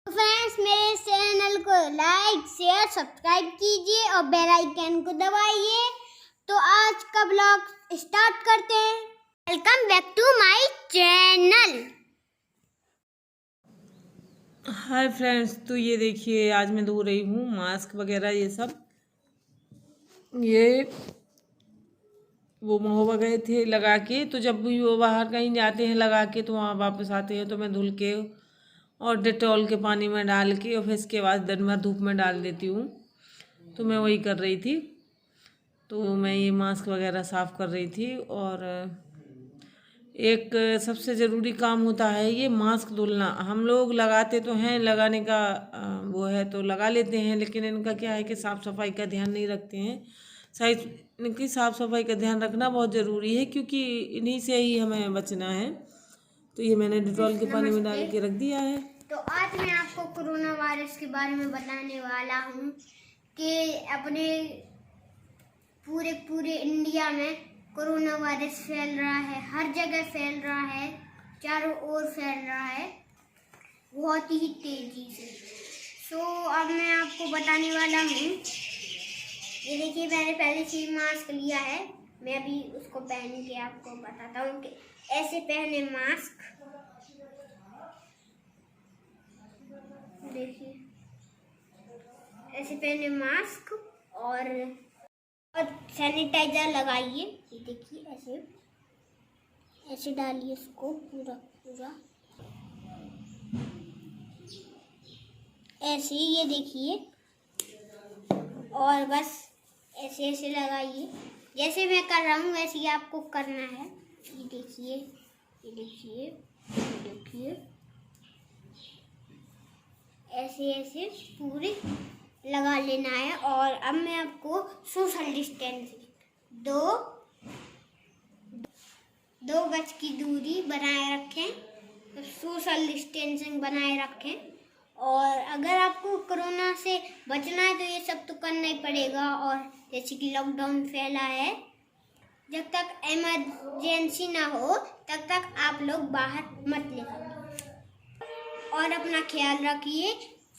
Friends, मेरे channel को like share subscribe कीजिए और बेल आइकन को दबाइए। तो आज का ब्लॉग स्टार्ट करते हैं। Welcome back to my channel. Hi friends, तो ये देखिए आज मैं धो रही हूँ मास्क वगैरह ये सब। ये वो महोबा गए थे लगा के, तो जब भी वो बाहर कहीं जाते हैं लगा के तो वहाँ वापस आते हैं तो मैं धुल के और डेटॉल के पानी में डाल के और फिर इसके बाद दिन भर धूप में डाल देती हूँ। तो मैं वही कर रही थी। तो मैं ये मास्क वगैरह साफ़ कर रही थी। और एक सबसे ज़रूरी काम होता है ये मास्क धुलना। हम लोग लगाते तो हैं, लगाने का वो है तो लगा लेते हैं, लेकिन इनका क्या है कि साफ़ सफाई का ध्यान नहीं रखते हैं। सही, इनकी साफ़ सफाई का ध्यान रखना बहुत ज़रूरी है क्योंकि इन्हीं से ही हमें बचना है। तो ये मैंने डेटॉल के पानी में डाल के रख दिया है। तो आज मैं आपको कोरोना वायरस के बारे में बताने वाला हूँ कि अपने पूरे इंडिया में कोरोना वायरस फैल रहा है, हर जगह फैल रहा है, चारों ओर फैल रहा है बहुत ही तेजी से। अब मैं आपको बताने वाला हूँ। ये देखिए, मैंने पहले से ही मास्क लिया है। मैं अभी उसको पहन के आपको बताता हूँ कि ऐसे पहने मास्क। देखिए, ऐसे पहने मास्क और सैनिटाइजर लगाइए। ये देखिए, ऐसे ऐसे डालिए इसको पूरा ऐसे, ये देखिए, और बस ऐसे ऐसे लगाइए। जैसे मैं कर रहा हूँ वैसे ही आपको करना है। ये देखिए, ये देखिए, ये देखिए, ऐसे ऐसे पूरे लगा लेना है। और अब मैं आपको सोशल डिस्टेंसिंग दो गज की दूरी बनाए रखें, तो सोशल डिस्टेंसिंग बनाए रखें। और अगर आपको कोरोना से बचना है तो ये सब तो करना ही पड़ेगा। और जैसे कि लॉकडाउन फैला है, जब तक इमरजेंसी ना हो तब तक आप लोग बाहर मत निकलिए और अपना ख्याल रखिए।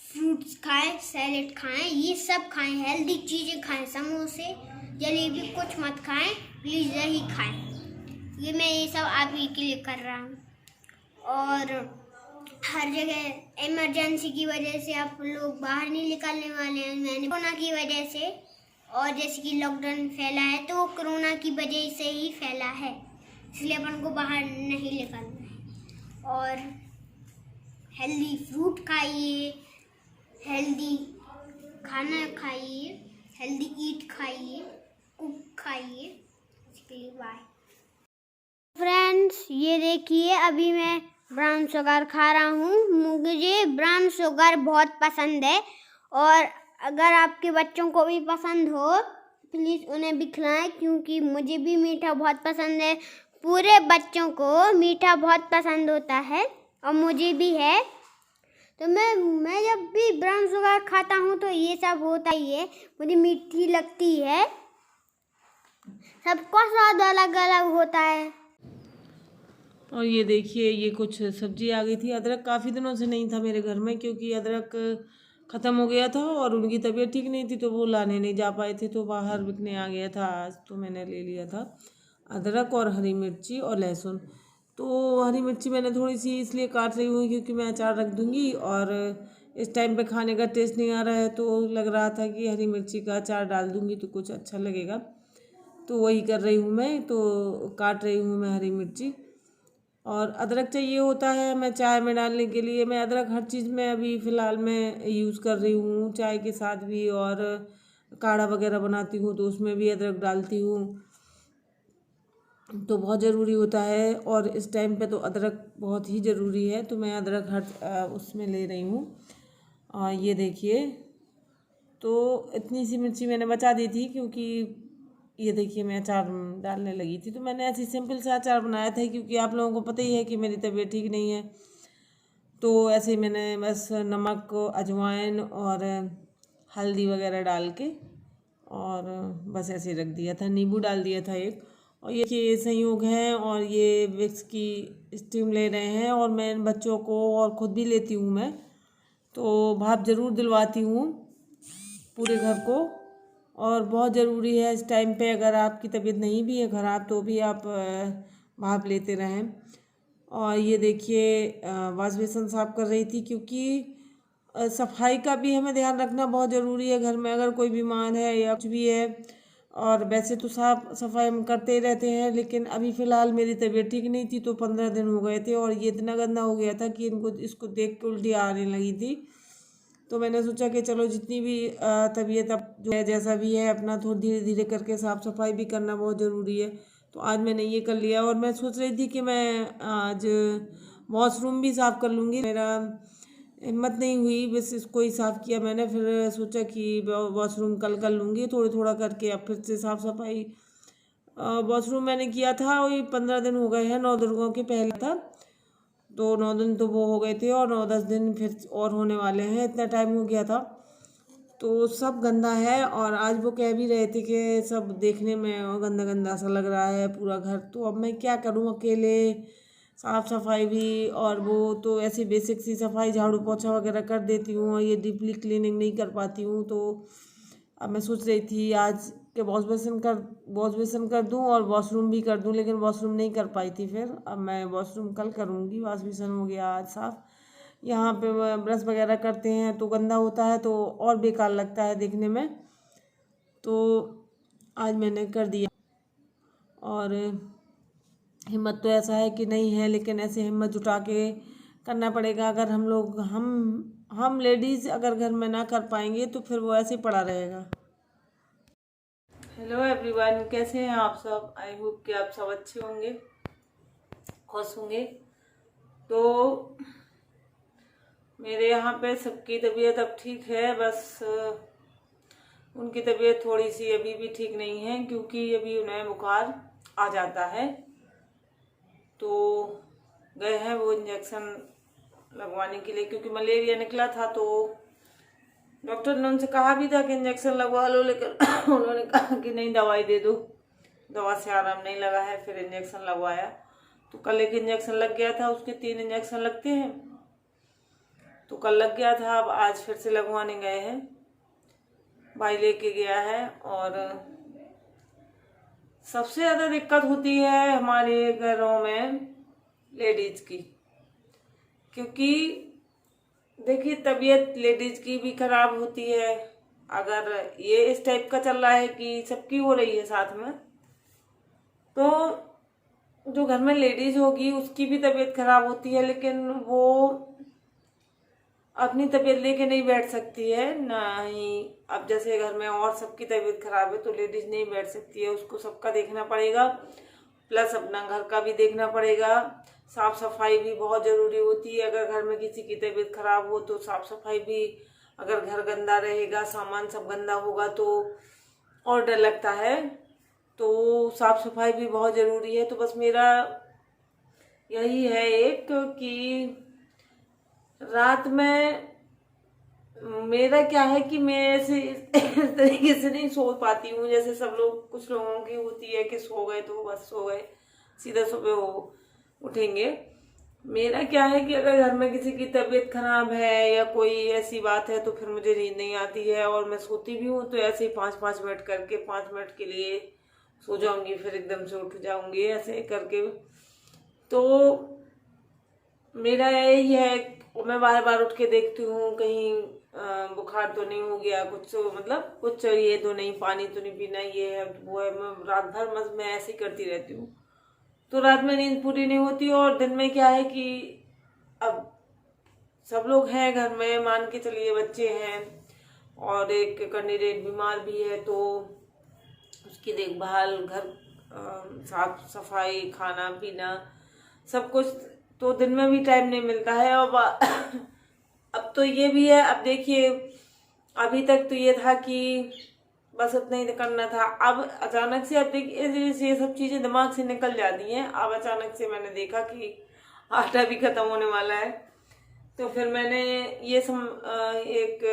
फ्रूट्स खाएं, सैलेड खाएं, ये सब खाएं, हेल्दी चीज़ें खाएं, समोसे जलेबी कुछ मत खाएं, प्लीज़ यही खाएं। ये सब आप ही के लिए कर रहा हूँ। और हर जगह इमरजेंसी की वजह से आप लोग बाहर नहीं निकलने वाले हैं। मैंने कोरोना की वजह से, और जैसे कि लॉकडाउन फैला है तो कोरोना की वजह से ही फैला है, इसलिए अपन को बाहर नहीं निकलना है। और हेल्दी फ्रूट खाइए, हेल्दी खाना खाइए, हेल्दी ईट खाइए, कुक खाइए। इसके लिए बाय फ्रेंड्स। ये देखिए, अभी मैं ब्राउन शुगर खा रहा हूँ। मुझे ब्राउन शुगर बहुत पसंद है, और अगर आपके बच्चों को भी पसंद हो प्लीज़ उन्हें भी खिलाएं, क्योंकि मुझे भी मीठा बहुत पसंद है। पूरे बच्चों को मीठा बहुत पसंद होता है और मुझे भी है। तो मैं जब भी ब्राउन शुगर खाता हूँ तो ये सब होता ही है, मुझे मीठी लगती है। सबका स्वाद अलग अलग होता है। और ये देखिए, ये कुछ सब्जी आ गई थी। अदरक काफ़ी दिनों से नहीं था मेरे घर में क्योंकि अदरक ख़त्म हो गया था और उनकी तबीयत ठीक नहीं थी तो वो लाने नहीं जा पाए थे, तो बाहर बिकने आ गया था। आज तो मैंने ले लिया था अदरक और हरी मिर्ची और लहसुन। तो हरी मिर्ची मैंने थोड़ी सी इसलिए काट रही हूँ क्योंकि मैं अचार रख दूँगी, और इस टाइम पे खाने का टेस्ट नहीं आ रहा है तो लग रहा था कि हरी मिर्ची का अचार डाल दूँगी तो कुछ अच्छा लगेगा। तो वही कर रही हूँ मैं, तो काट रही हूँ मैं हरी मिर्ची। और अदरक चाहिए होता है हमें चाय में डालने के लिए। मैं अदरक हर चीज़ में अभी फ़िलहाल मैं यूज़ कर रही हूँ, चाय के साथ भी, और काढ़ा वगैरह बनाती हूँ तो उसमें भी अदरक डालती हूँ। तो बहुत ज़रूरी होता है, और इस टाइम पे तो अदरक बहुत ही ज़रूरी है, तो मैं अदरक हर उसमें ले रही हूँ। और ये देखिए, तो इतनी सी मिर्ची मैंने बचा दी थी क्योंकि ये देखिए मैं अचार डालने लगी थी। तो मैंने ऐसे सिंपल सा अचार बनाया था क्योंकि आप लोगों को पता ही है कि मेरी तबीयत ठीक नहीं है। तो ऐसे ही मैंने बस नमक, अजवाइन और हल्दी वगैरह डाल के और बस ऐसे रख दिया था। नींबू डाल दिया था एक। और ये संयोग है, और ये विक्स की स्टीम ले रहे हैं, और मैं इन बच्चों को और ख़ुद भी लेती हूँ मैं। तो भाप ज़रूर दिलवाती हूँ पूरे घर को। और बहुत ज़रूरी है इस टाइम पे, अगर आपकी तबीयत नहीं भी है ख़राब तो भी आप भाप लेते रहें। और ये देखिए वाश बेसन साफ़ कर रही थी, क्योंकि सफाई का भी हमें ध्यान रखना बहुत ज़रूरी है। घर में अगर कोई बीमार है या कुछ भी है, और वैसे तो साफ सफाई हम करते ही रहते हैं, लेकिन अभी फ़िलहाल मेरी तबीयत ठीक नहीं थी तो 15 दिन हो गए थे और ये इतना गंदा हो गया था कि इसको देख के उल्टी आने लगी थी। तो मैंने सोचा कि चलो जितनी भी तबीयत अब जो है जैसा भी है, अपना थोड़ा धीरे धीरे करके साफ़ सफाई भी करना बहुत ज़रूरी है। तो आज मैंने ये कर लिया और मैं सोच रही थी कि मैं आज वॉशरूम भी साफ़ कर लूँगी। मेरा हिम्मत नहीं हुई, बस इसको ही साफ़ किया मैंने। फिर सोचा कि वॉशरूम कल कर लूँगी थोड़ी थोड़ा करके। अब फिर से साफ़ सफाई वॉशरूम मैंने किया था, वही 15 दिन हो गए हैं, 9 दिनों के पहले था। तो 9 दिन तो वो हो गए थे और 9-10 दिन फिर और होने वाले हैं, इतना टाइम हो गया था। तो सब गंदा है और आज वो कह भी रहे थे कि सब देखने में गंदा गंदा सा लग रहा है पूरा घर। तो अब मैं क्या करूं, अकेले साफ़ सफाई भी, और वो तो ऐसी बेसिक सी सफाई झाड़ू पोछा वगैरह कर देती हूँ और ये डीपली क्लीनिंग नहीं कर पाती हूँ। तो अब मैं सोच रही थी आज के वॉश बेसिन कर दूं और वॉशरूम भी कर दूं, लेकिन वॉशरूम नहीं कर पाई थी। फिर अब मैं वॉशरूम कल करूँगी। वॉश बेसिन हो गया आज साफ़। यहाँ पे ब्रश वगैरह करते हैं तो गंदा होता है तो और बेकार लगता है देखने में, तो आज मैंने कर दिया। और हिम्मत तो ऐसा है कि नहीं है, लेकिन ऐसे हिम्मत जुटा के करना पड़ेगा। अगर हम लेडीज़ अगर घर में ना कर पाएंगे तो फिर वो ऐसे पड़ा रहेगा। हेलो एवरीवन, कैसे हैं आप सब? आई होप कि आप सब अच्छे होंगे, खुश होंगे। तो मेरे यहाँ पे सबकी तबीयत अब ठीक है, बस उनकी तबीयत थोड़ी सी अभी भी ठीक नहीं है, क्योंकि अभी उन्हें बुखार आ जाता है। तो गए हैं वो इंजेक्शन लगवाने के लिए, क्योंकि मलेरिया निकला था। तो डॉक्टर ने उनसे कहा भी था कि इंजेक्शन लगवा लो, लेकिन उन्होंने कहा कि नहीं, दवाई दे दो, दवा से आराम नहीं लगा है। फिर इंजेक्शन लगवाया। तो कल एक इंजेक्शन लग गया था, उसके 3 इंजेक्शन लगते हैं, तो कल लग गया था। अब आज फिर से लगवाने गए हैं, भाई लेके गया है। और सबसे ज़्यादा दिक्कत होती है हमारे घरों में लेडीज की, क्योंकि देखिए तबीयत लेडीज की भी खराब होती है। अगर ये इस टाइप का चल रहा है कि सबकी हो रही है साथ में, तो जो घर में लेडीज होगी उसकी भी तबीयत खराब होती है, लेकिन वो अपनी तबीयत लेके नहीं बैठ सकती है ना ही। अब जैसे घर में और सबकी तबीयत खराब है तो लेडीज नहीं बैठ सकती है, उसको सबका देखना पड़ेगा, प्लस अपना घर का भी देखना पड़ेगा। साफ सफाई भी बहुत ज़रूरी होती है। अगर घर में किसी की तबीयत खराब हो तो साफ सफाई भी, अगर घर गंदा रहेगा, सामान सब गंदा होगा तो और डर लगता है। तो साफ सफाई भी बहुत ज़रूरी है। तो बस मेरा यही है एक कि रात में मेरा क्या है कि मैं ऐसे इस तरीके से नहीं सो पाती हूँ जैसे सब लोग, कुछ लोगों की होती है कि सो गए तो बस सो गए, सीधा सुबह वो उठेंगे। मेरा क्या है कि अगर घर में किसी की तबीयत खराब है या कोई ऐसी बात है तो फिर मुझे नींद नहीं आती है, और मैं सोती भी हूँ तो ऐसे ही 5-5 मिनट करके 5 मिनट के लिए सो जाऊंगी, फिर एकदम से उठ जाऊंगी ऐसे करके। तो मेरा यही है, मैं बार बार उठ के देखती हूँ कहीं बुखार तो नहीं हो गया, कुछ मतलब कुछ ये तो नहीं, पानी तो नहीं पीना, ये है वो है। मैं रात भर मैं ऐसे ही करती रहती हूँ, तो रात में नींद पूरी नहीं होती। और दिन में क्या है कि अब सब लोग हैं घर में, मान के चलिए बच्चे हैं और एक कैंडिडेट बीमार भी है, तो उसकी देखभाल, घर साफ सफाई, खाना पीना सब कुछ, तो दिन में भी टाइम नहीं मिलता है। और अब तो ये भी है, अब देखिए अभी तक तो ये था कि बस इतना ही करना था। अब अचानक से, अब देखिए ये सब चीज़ें दिमाग से निकल जाती हैं। अब अचानक से मैंने देखा कि आटा भी खत्म होने वाला है, तो फिर मैंने ये एक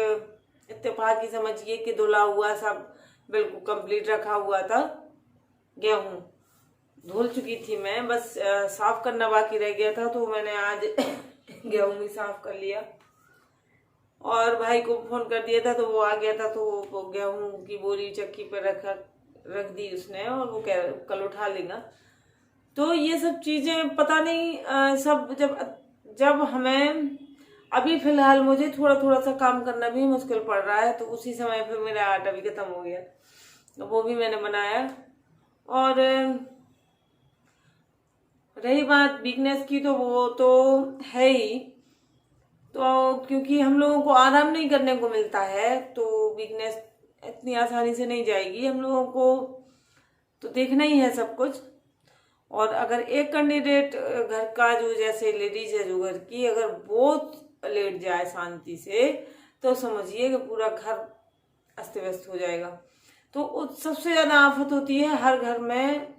इत्तेफाक ही समझिए कि धुला हुआ सब बिल्कुल कंप्लीट रखा हुआ था। गेहूँ धुल चुकी थी मैं, बस साफ करना बाकी रह गया था, तो मैंने आज गेहूँ भी साफ कर लिया। भाई को फोन कर दिया था तो वो आ गया था, तो वो गेहूं की बोरी चक्की पर रख दी उसने, और वो कल उठा लेगा। तो ये सब चीजें पता नहीं सब जब हमें अभी फिलहाल मुझे थोड़ा थोड़ा सा काम करना भी मुश्किल पड़ रहा है, तो उसी समय पे मेरा आटा भी खत्म हो गया, तो वो भी मैंने बनाया। और रही बात वीकनेस की, तो वो तो है ही, तो क्योंकि हम लोगों को आराम नहीं करने को मिलता है, तो वीकनेस इतनी आसानी से नहीं जाएगी। हम लोगों को तो देखना ही है सब कुछ। और अगर एक कैंडिडेट घर का, जो जैसे लेडीज है जो घर की, अगर वो लेट जाए शांति से, तो समझिए कि पूरा घर अस्त व्यस्त हो जाएगा। तो सबसे ज्यादा आफत होती है हर घर में,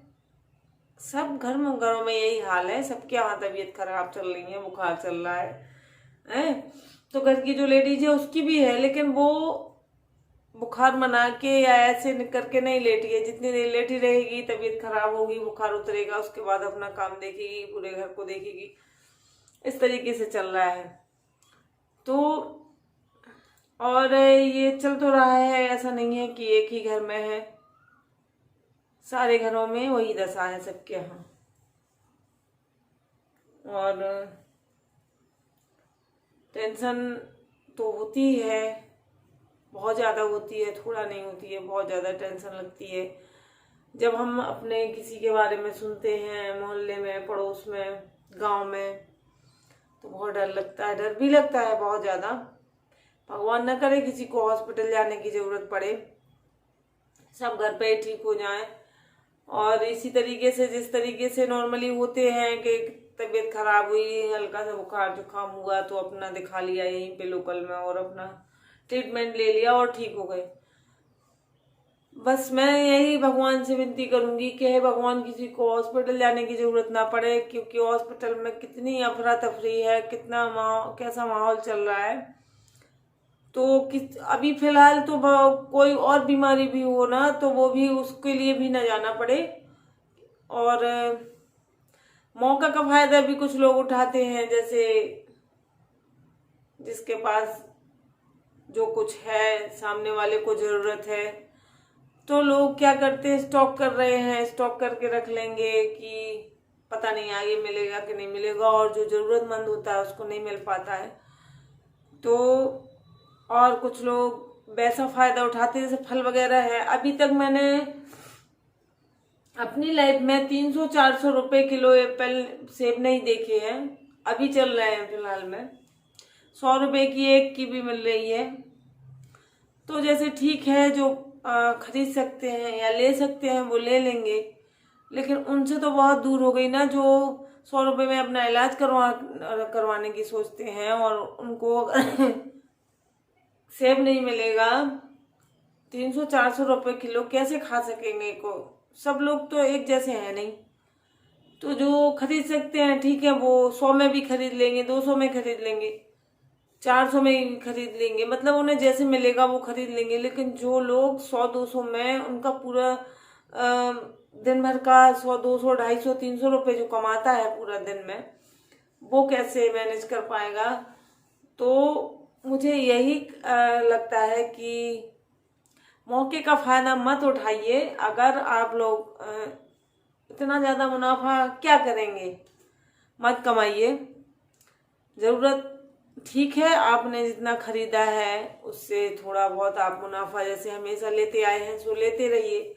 सब घरों में यही हाल है। सबके यहाँ तबीयत खराब चल रही है, बुखार चल रहा है। तो घर की जो लेडीज है उसकी भी है, लेकिन वो बुखार मना के या ऐसे करके नहीं लेटी है। जितनी देर लेटी रहेगी तबीयत खराब होगी, बुखार उतरेगा, उसके बाद अपना काम देखेगी, पूरे घर को देखेगी। इस तरीके से चल रहा है। तो और ये चल तो रहा है, ऐसा नहीं है कि एक ही घर में है, सारे घरों में वही दशा है सबके यहाँ। और टेंशन तो होती है, बहुत ज़्यादा होती है, थोड़ा नहीं होती है, बहुत ज़्यादा टेंशन लगती है। जब हम अपने किसी के बारे में सुनते हैं, मोहल्ले में, पड़ोस में, गांव में, तो बहुत डर लगता है। डर भी लगता है बहुत ज़्यादा। भगवान न करे किसी को हॉस्पिटल जाने की ज़रूरत पड़े, सब घर पे ठीक हो जाए। और इसी तरीके से, जिस तरीके से नॉर्मली होते हैं कि तबीयत खराब हुई, हल्का सा बुखार जुकाम हुआ, तो अपना दिखा लिया यहीं पे लोकल में और अपना ट्रीटमेंट ले लिया और ठीक हो गए। बस मैं यही भगवान से विनती करूंगी कि हे भगवान, किसी को हॉस्पिटल जाने की जरूरत ना पड़े, क्योंकि हॉस्पिटल में कितनी अफरा तफरी है, कितना कैसा माहौल चल रहा है। तो अभी फिलहाल तो कोई और बीमारी भी हो ना, तो वो भी, उसके लिए भी ना जाना पड़े। और मौका का फायदा भी कुछ लोग उठाते हैं, जैसे जिसके पास जो कुछ है, सामने वाले को जरूरत है, तो लोग क्या करते हैं, स्टॉक कर रहे हैं, स्टॉक करके रख लेंगे कि पता नहीं आगे मिलेगा कि नहीं मिलेगा, और जो जरूरतमंद होता है उसको नहीं मिल पाता है। तो और कुछ लोग वैसा फायदा उठाते हैं, जैसे फल वगैरह है। अभी तक मैंने अपनी लाइफ में 300-400 रुपए किलो एप्पल सेब नहीं देखे हैं। अभी चल रहे हैं फिलहाल में 100 रुपए की एक की भी मिल रही है। तो जैसे ठीक है, जो खरीद सकते हैं या ले सकते हैं वो ले लेंगे, लेकिन उनसे तो बहुत दूर हो गई ना, जो 100 रुपए में अपना इलाज करवाने की सोचते हैं, और उनको सेब नहीं मिलेगा 300-400 रुपए किलो, कैसे खा सकेंगे को। सब लोग तो एक जैसे हैं नहीं। तो जो खरीद सकते हैं ठीक है, वो 100 में भी खरीद लेंगे, 200 में खरीद लेंगे, 400 में भी खरीद लेंगे, मतलब उन्हें जैसे मिलेगा वो खरीद लेंगे। लेकिन जो लोग 100-200 में, उनका पूरा दिन भर का 100-200, 250-300 रुपए जो कमाता है पूरा दिन में, वो कैसे मैनेज कर पाएगा। तो मुझे यही लगता है कि मौके का फायदा मत उठाइए। अगर आप लोग इतना ज्यादा मुनाफा क्या करेंगे, मत कमाइए। जरूरत ठीक है, आपने जितना खरीदा है उससे थोड़ा बहुत आप मुनाफा जैसे हमेशा लेते आए हैं सो लेते रहिए,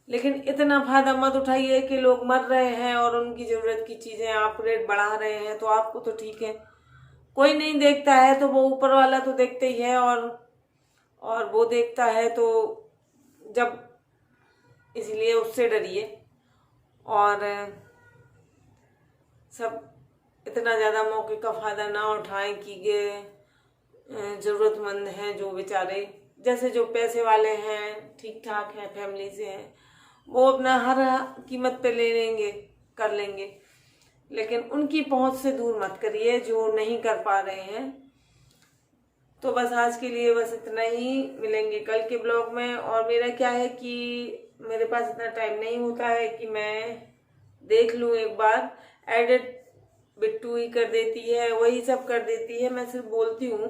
लेकिन इतना फायदा मत उठाइए कि लोग मर रहे हैं और उनकी जरूरत की चीजें आप रेट बढ़ा रहे हैं। तो आपको तो ठीक है, कोई नहीं देखता है तो वो ऊपर वाला तो देखते ही है, और वो देखता है तो जब, इसलिए उससे डरिए। और सब इतना ज़्यादा मौके का फ़ायदा ना उठाएं कि ज़रूरतमंद हैं जो बेचारे, जैसे जो पैसे वाले हैं, ठीक ठाक हैं, फैमिली से हैं, वो अपना हर कीमत पे ले लेंगे, कर लेंगे, लेकिन उनकी पहुंच से दूर मत करिए जो नहीं कर पा रहे हैं। तो बस आज के लिए बस इतना ही, मिलेंगे कल के ब्लॉग में। और मेरा क्या है कि मेरे पास इतना टाइम नहीं होता है कि मैं देख लूँ एक बार, एडिट बिट्टू ही कर देती है, वही सब कर देती है, मैं सिर्फ बोलती हूँ।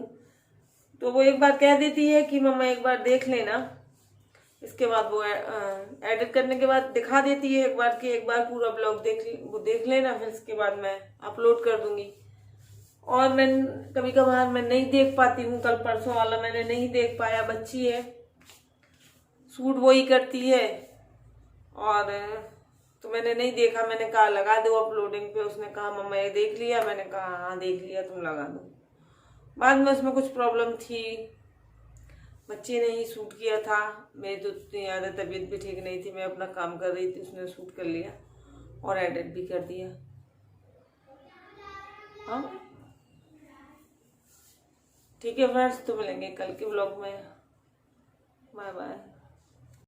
तो वो एक बार कह देती है कि मम्मा एक बार देख लेना, इसके बाद वो एडिट करने के बाद दिखा देती है एक बार कि एक बार पूरा ब्लॉग देख लेना, फिर इसके बाद मैं अपलोड कर दूंगी। और मैं कभी कभार मैं नहीं देख पाती हूँ, कल परसों वाला मैंने नहीं देख पाया, बच्ची है, सूट वही करती है और तो मैंने नहीं देखा। मैंने कहा लगा दो अपलोडिंग पे, उसने कहा मम्मा ये देख लिया, मैंने कहा हाँ देख लिया, तुम लगा दो। बाद में उसमें कुछ प्रॉब्लम थी, बच्चे ने ही शूट किया था, मेरी तो इतनी ज़्यादा तबीयत भी ठीक नहीं थी, मैं अपना काम कर रही थी, उसने शूट कर लिया और एडिट भी कर दिया। हाँ ठीक है फ्रेंड्स, तो मिलेंगे कल के ब्लॉग में, बाय बाय।